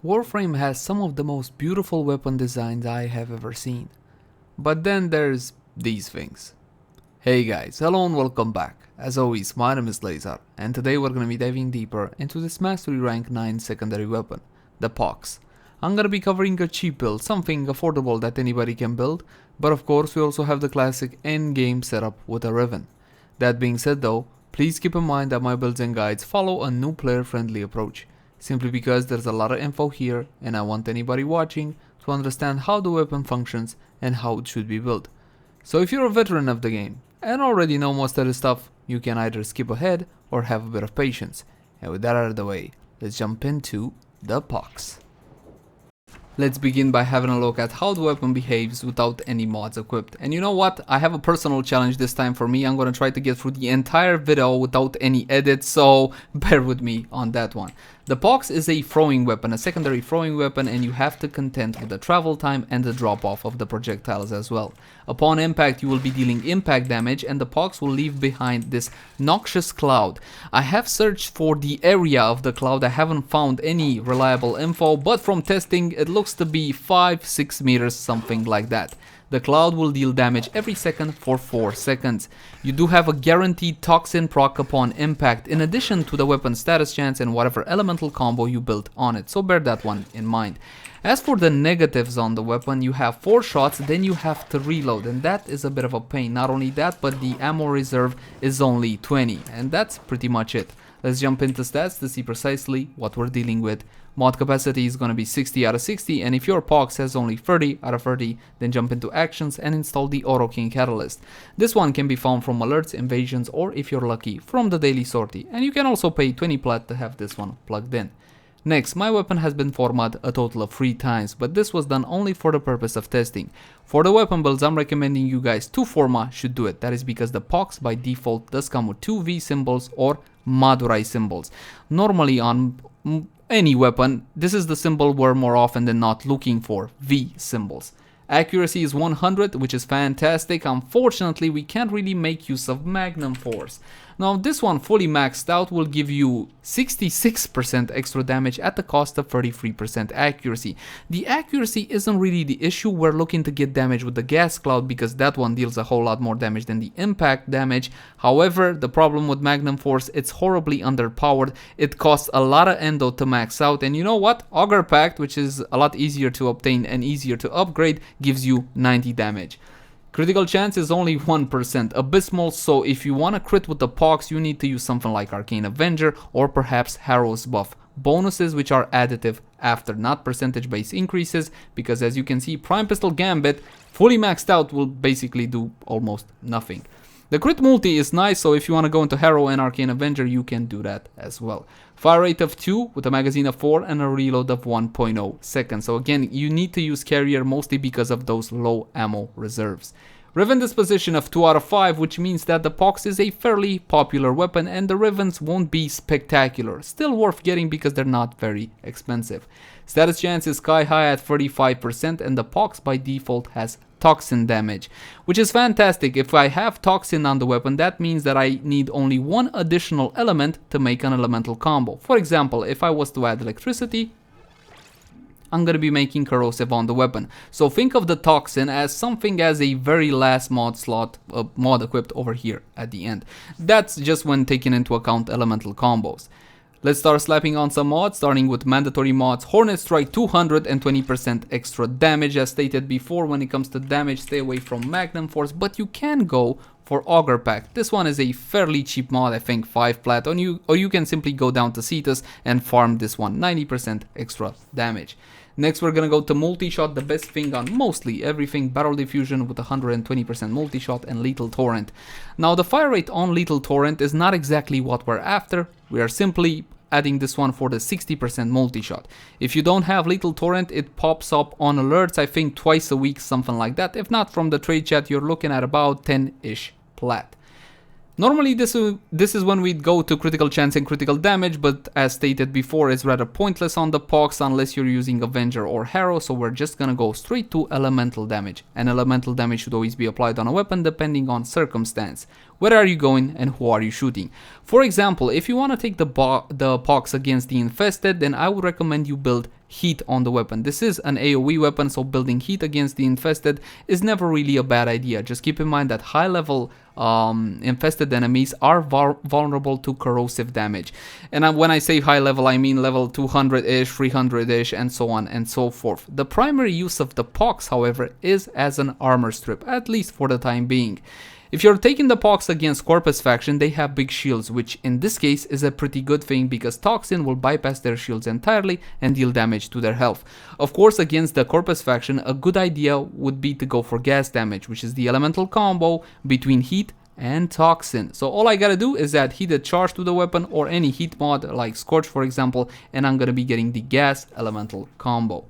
Warframe has some of the most beautiful weapon designs I have ever seen. But then there's these things. Hey guys, hello and welcome back. As always, my name is Laser, and today we're gonna be diving deeper into this Mastery Rank 9 secondary weapon, the Pox. I'm gonna be covering a cheap build, something affordable that anybody can build, but of course we also have the classic endgame setup with a Riven. That being said though, please keep in mind that my builds and guides follow a new player friendly approach. Simply because there's a lot of info here and I want anybody watching to understand how the weapon functions and how it should be built. So if you're a veteran of the game and already know most of the stuff, you can either skip ahead or have a bit of patience. And with that out of the way, let's jump into the Pox. Let's begin by having a look at how the weapon behaves without any mods equipped. And you know what? I have a personal challenge this time for me. I'm gonna try to get through the entire video without any edits, so bear with me on that one. The Pox is a throwing weapon, a secondary throwing weapon, and you have to contend with the travel time and the drop off of the projectiles as well. Upon impact, you will be dealing impact damage, and the Pox will leave behind this noxious cloud. I have searched for the area of the cloud. I haven't found any reliable info, but from testing, it looks to be 5-6 meters, something like that. The cloud will deal damage every second for 4 seconds. You do have a guaranteed toxin proc upon impact, in addition to the weapon status chance and whatever elemental combo you built on it, so bear that one in mind. As for the negatives on the weapon, you have 4 shots, then you have to reload, and that is a bit of a pain. Not only that, but the ammo reserve is only 20, and that's pretty much it. Let's jump into stats to see precisely what we're dealing with. Mod capacity is going to be 60 out of 60, and if your Pox has only 30 out of 30, then jump into actions and install the Auto King Catalyst. This one can be found from alerts, invasions, or if you're lucky, from the daily sortie, and you can also pay 20 plat to have this one plugged in. Next, my weapon has been formatted a total of 3 times, but this was done only for the purpose of testing. For the weapon builds, I'm recommending you guys 2 format should do it. That is because the Pox by default does come with 2 V symbols or Madurai symbols. Normally on any weapon, this is the symbol we're more often than not looking for, V symbols. Accuracy is 100, which is fantastic. Unfortunately, we can't really make use of Magnum Force. Now, this one fully maxed out will give you 66% extra damage at the cost of 33% accuracy. The accuracy isn't really the issue. We're looking to get damage with the gas cloud because that one deals a whole lot more damage than the impact damage. However, the problem with Magnum Force, it's horribly underpowered. It costs a lot of endo to max out, and you know what? Augur Pact, which is a lot easier to obtain and easier to upgrade, gives you 90 damage. Critical chance is only 1%, abysmal, so if you want to crit with the Pox, you need to use something like Arcane Avenger or perhaps Harrow's buff. Bonuses which are additive after, not percentage base increases, because as you can see, Prime Pistol Gambit fully maxed out will basically do almost nothing. The crit multi is nice, so if you want to go into Harrow and Arcane Avenger, you can do that as well. Fire rate of 2 with a magazine of 4 and a reload of 1.0 seconds. So again, you need to use carrier mostly because of those low ammo reserves. Riven disposition of 2 out of 5, which means that the Pox is a fairly popular weapon and the Rivens won't be spectacular. Still worth getting because they're not very expensive. Status chance is sky high at 35%, and the Pox by default has toxin damage, which is fantastic. If I have toxin on the weapon, that means that I need only one additional element to make an elemental combo. For example, if I was to add electricity, I'm going to be making corrosive on the weapon. So think of the toxin as something as a very last mod slot, mod equipped over here at the end. That's just when taking into account elemental combos. Let's start slapping on some mods, starting with mandatory mods. Hornet Strike 220% extra damage. As stated before, when it comes to damage, stay away from Magnum Force, but you can go for Augur Pact. This one is a fairly cheap mod, I think 5 plat, or you can simply go down to Cetus and farm this one, 90% extra damage. Next, we're gonna go to multi-shot, the best thing on mostly everything, barrel diffusion with 120% multi-shot and lethal torrent. Now, the fire rate on lethal torrent is not exactly what we're after. We are simply adding this one for the 60% multi-shot. If you don't have lethal torrent, it pops up on alerts, I think twice a week, something like that. If not, from the trade chat, you're looking at about 10-ish plat. Normally this is when we'd go to critical chance and critical damage, but as stated before, it's rather pointless on the Pox unless you're using Avenger or Harrow, so we're just gonna go straight to elemental damage. And elemental damage should always be applied on a weapon depending on circumstance. Where are you going and who are you shooting? For example, if you want to take the Pox against the infested, then I would recommend you build heat on the weapon. This is an AoE weapon, so building heat against the infested is never really a bad idea. Just keep in mind that high level infested enemies are vulnerable to corrosive damage. And when I say high level, I mean level 200-ish, 300-ish, and so on and so forth. The primary use of the pox, however, is as an armor strip, at least for the time being. If you're taking the pox against Corpus faction, they have big shields, which in this case is a pretty good thing because Toxin will bypass their shields entirely and deal damage to their health. Of course, against the Corpus faction, a good idea would be to go for gas damage, which is the elemental combo between heat and toxin. So all I gotta do is add heated charge to the weapon or any heat mod like Scorch, for example, and I'm gonna be getting the gas elemental combo.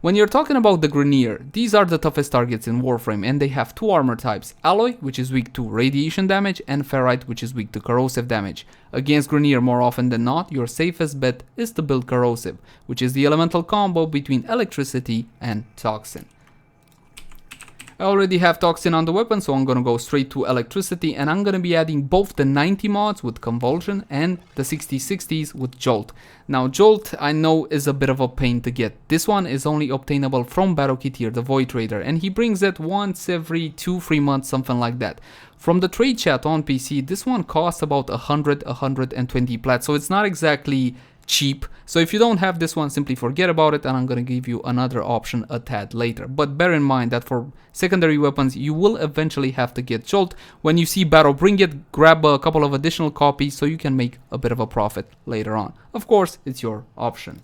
When you're talking about the Grineer, these are the toughest targets in Warframe, and they have two armor types: Alloy, which is weak to radiation damage, and Ferrite, which is weak to corrosive damage. Against Grineer, more often than not, your safest bet is to build corrosive, which is the elemental combo between electricity and toxin. I already have toxin on the weapon, so I'm gonna go straight to electricity, and I'm gonna be adding both the 90 mods with convulsion and the 60/60s with jolt. Now jolt, I know, is a bit of a pain to get. This one is only obtainable from Barokithir, the Void Trader, and he brings it once every 2-3 months, something like that. From the trade chat on PC, this one costs about 120 plat, so it's not exactly cheap. So if you don't have this one, simply forget about it, and I'm gonna give you another option a tad later. But bear in mind that for secondary weapons, you will eventually have to get jolt. When you see Baro, bring it, grab a couple of additional copies so you can make a bit of a profit later on. Of course, it's your option.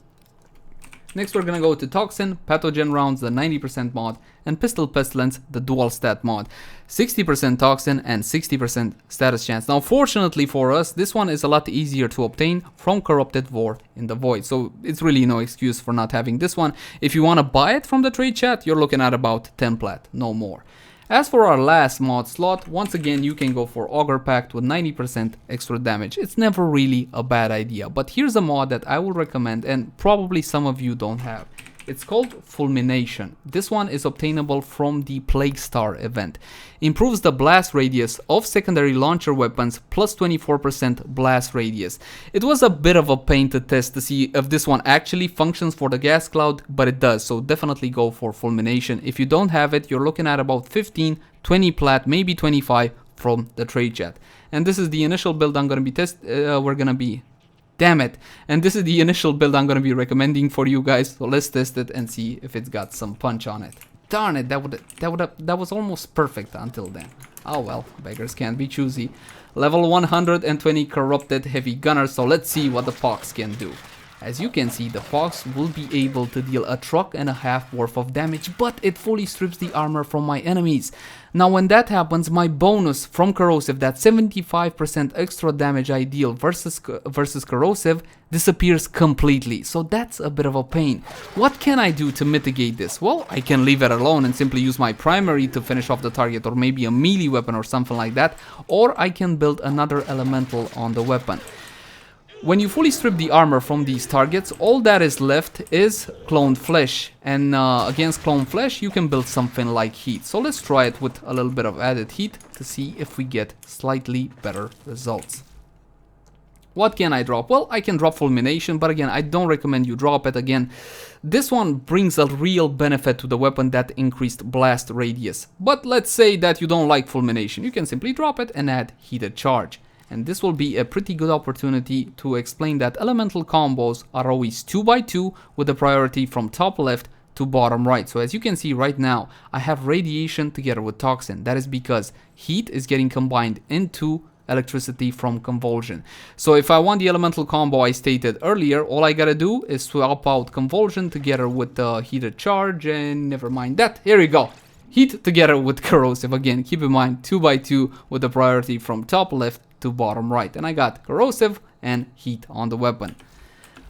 Next, we're gonna go to Toxin, Pathogen Rounds, the 90% mod, and Pistol Pestilence, the dual stat mod. 60% Toxin and 60% status chance. Now, fortunately for us, this one is a lot easier to obtain from Corrupted War in the Void, so it's really no excuse for not having this one. If you wanna buy it from the trade chat, you're looking at about 10 plat, no more. As for our last mod slot, once again you can go for Augur Pact with 90% extra damage. It's never really a bad idea, but here's a mod that I will recommend and probably some of you don't have. It's called Fulmination. This one is obtainable from the Plague Star event. Improves the blast radius of secondary launcher weapons plus 24% blast radius. It was a bit of a pain to test to see if this one actually functions for the gas cloud, but it does, so definitely go for Fulmination. If you don't have it, you're looking at about 15, 20 plat, maybe 25 from the trade chat. And this is the initial build I'm gonna be And this is the initial build I'm gonna be recommending for you guys. So let's test it and see if it's got some punch on it. Darn it, that was almost perfect until then. Oh well, beggars can't be choosy. Level 120 corrupted heavy gunner. So let's see what the Fox can do. As you can see, the Fox will be able to deal a truck and a half worth of damage, but it fully strips the armor from my enemies. Now when that happens, my bonus from corrosive, that 75% extra damage I deal versus corrosive, disappears completely. So that's a bit of a pain. What can I do to mitigate this? Well, I can leave it alone and simply use my primary to finish off the target, or maybe a melee weapon or something like that, or I can build another elemental on the weapon. When you fully strip the armor from these targets, all that is left is cloned flesh, and against cloned flesh you can build something like heat. So let's try it with a little bit of added heat to see if we get slightly better results. What can I drop? Well, I can drop Fulmination, but again, I don't recommend you drop it. Again, this one brings a real benefit to the weapon, that increased blast radius. But let's say that you don't like Fulmination, you can simply drop it and add Heated Charge. And this will be a pretty good opportunity to explain that elemental combos are always 2x2 with the priority from top left to bottom right. So as you can see right now, I have radiation together with toxin. That is because heat is getting combined into electricity from convulsion. So if I want the elemental combo I stated earlier, all I gotta do is swap out convulsion together with the heated charge, and never mind that, here we go. Heat together with corrosive. Again, keep in mind 2x2 with the priority from top left to bottom right, and I got corrosive and heat on the weapon.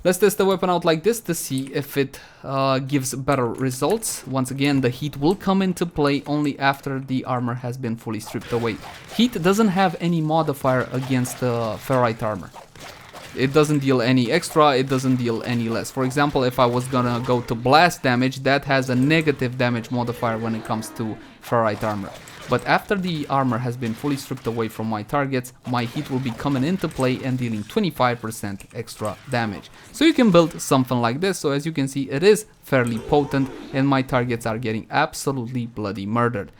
Let's test the weapon out like this to see if it gives better results. Once again, the heat will come into play only after the armor has been fully stripped away. Heat doesn't have any modifier against ferrite armor. It doesn't deal any extra, it doesn't deal any less. For example, if I was gonna go to blast damage, that has a negative damage modifier when it comes to ferrite armor. but after the armor has been fully stripped away from my targets, my heat will be coming into play and dealing 25% extra damage. So you can build something like this. So as you can see, it is fairly potent and my targets are getting absolutely bloody murdered.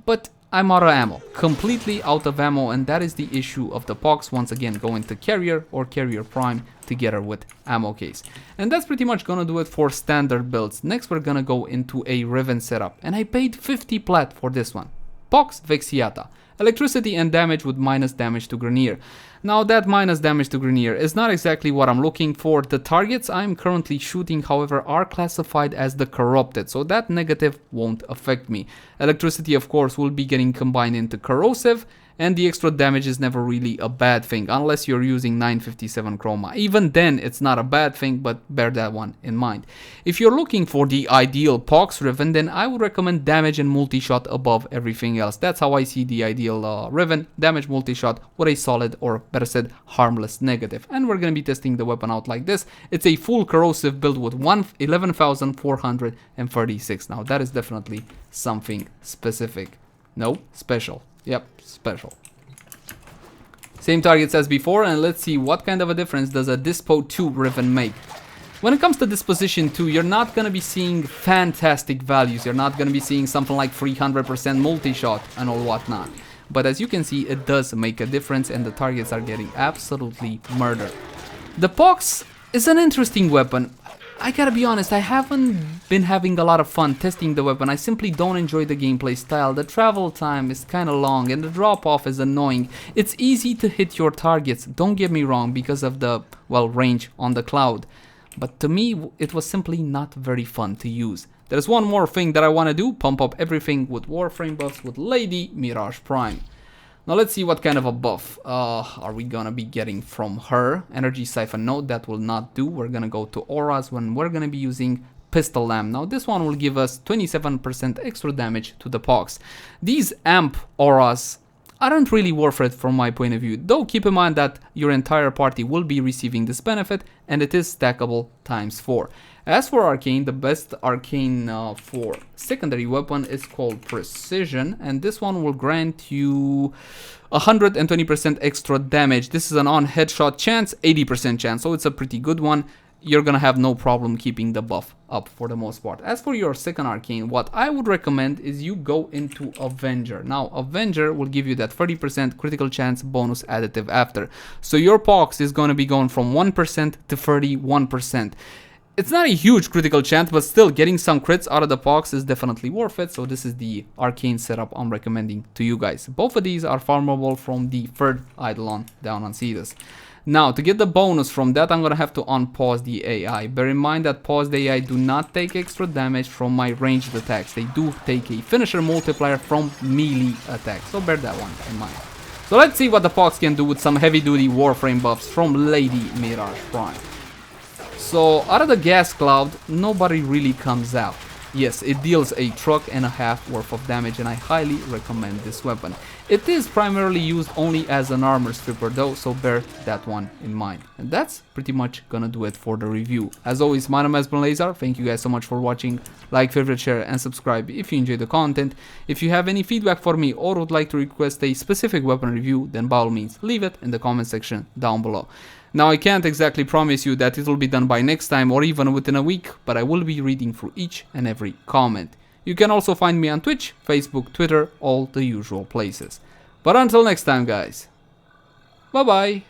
But I'm out of ammo, completely out of ammo, and that is the issue of the Pox. Once again, going to Carrier or Carrier Prime together with Ammo Case. And that's pretty much gonna do it for standard builds. Next we're gonna go into a Riven setup, and I paid 50 plat for this one. Pox Vexiata. Electricity and damage with minus damage to Grenier. Now that minus damage to Grenier is not exactly what I'm looking for. The targets I'm currently shooting, however, are classified as the corrupted, so that negative won't affect me. Electricity, of course, will be getting combined into corrosive, and the extra damage is never really a bad thing, unless you're using 957 chroma. Even then, it's not a bad thing, but bear that one in mind. If you're looking for the ideal Pox Riven, then I would recommend damage and multi-shot above everything else. That's how I see the ideal Riven, damage multi-shot with a solid, or better said, harmless negative. And we're going to be testing the weapon out like this. It's a full corrosive build with 11,436. Now that is definitely something specific. No, special. Yep, special. Same targets as before, and let's see what kind of a difference does a Dispo 2 Riven make. When it comes to Disposition 2, you're not going to be seeing fantastic values. You're not going to be seeing something like 300% multi-shot and all whatnot. But as you can see, it does make a difference, and the targets are getting absolutely murdered. The Pox is an interesting weapon. I gotta be honest, I haven't been having a lot of fun testing the weapon. I simply don't enjoy the gameplay style. The travel time is kinda long and the drop off is annoying. It's easy to hit your targets, don't get me wrong, because of the, well, range on the cloud. But to me, it was simply not very fun to use. There's one more thing that I wanna do, pump up everything with Warframe buffs with Lady Mirage Prime. Now let's see what kind of a buff are we gonna be getting from her. Energy Siphon, no, that will not do. We're gonna go to auras when we're gonna be using Pistol Lamp. Now this one will give us 27% extra damage to the Pox. These amp auras aren't really worth it from my point of view, though keep in mind that your entire party will be receiving this benefit and it is stackable ×4. As for arcane, the best arcane for secondary weapon is called Precision, and this one will grant you 120% extra damage. This is an on headshot chance, 80% chance, so it's a pretty good one. You're gonna have no problem keeping the buff up for the most part. As for your second arcane, what I would recommend is you go into Avenger. Now, Avenger will give you that 30% critical chance bonus additive after. So your Pox is gonna be going from 1% to 31%. It's not a huge critical chance, but still getting some crits out of the Pox is definitely worth it. So this is the arcane setup I'm recommending to you guys. Both of these are farmable from the third Eidolon down on Cetus. Now, to get the bonus from that, I'm gonna have to unpause the AI. Bear in mind that paused AI do not take extra damage from my ranged attacks. They do take a finisher multiplier from melee attacks, so bear that one in mind. So let's see what the Pox can do with some heavy duty Warframe buffs from Lady Mirage Prime. So out of the gas cloud, nobody really comes out. Yes, it deals a truck and a half worth of damage, and I highly recommend this weapon. It is primarily used only as an armor stripper though, so bear that one in mind. And that's pretty much gonna do it for the review. As always, my name has been Leyzar. Thank you guys so much for watching. Like, favorite, share, and subscribe if you enjoy the content. If you have any feedback for me or would like to request a specific weapon review, then by all means, leave it in the comment section down below. Now, I can't exactly promise you that it will be done by next time or even within a week, but I will be reading through each and every comment. You can also find me on Twitch, Facebook, Twitter, all the usual places. But until next time, guys, bye bye!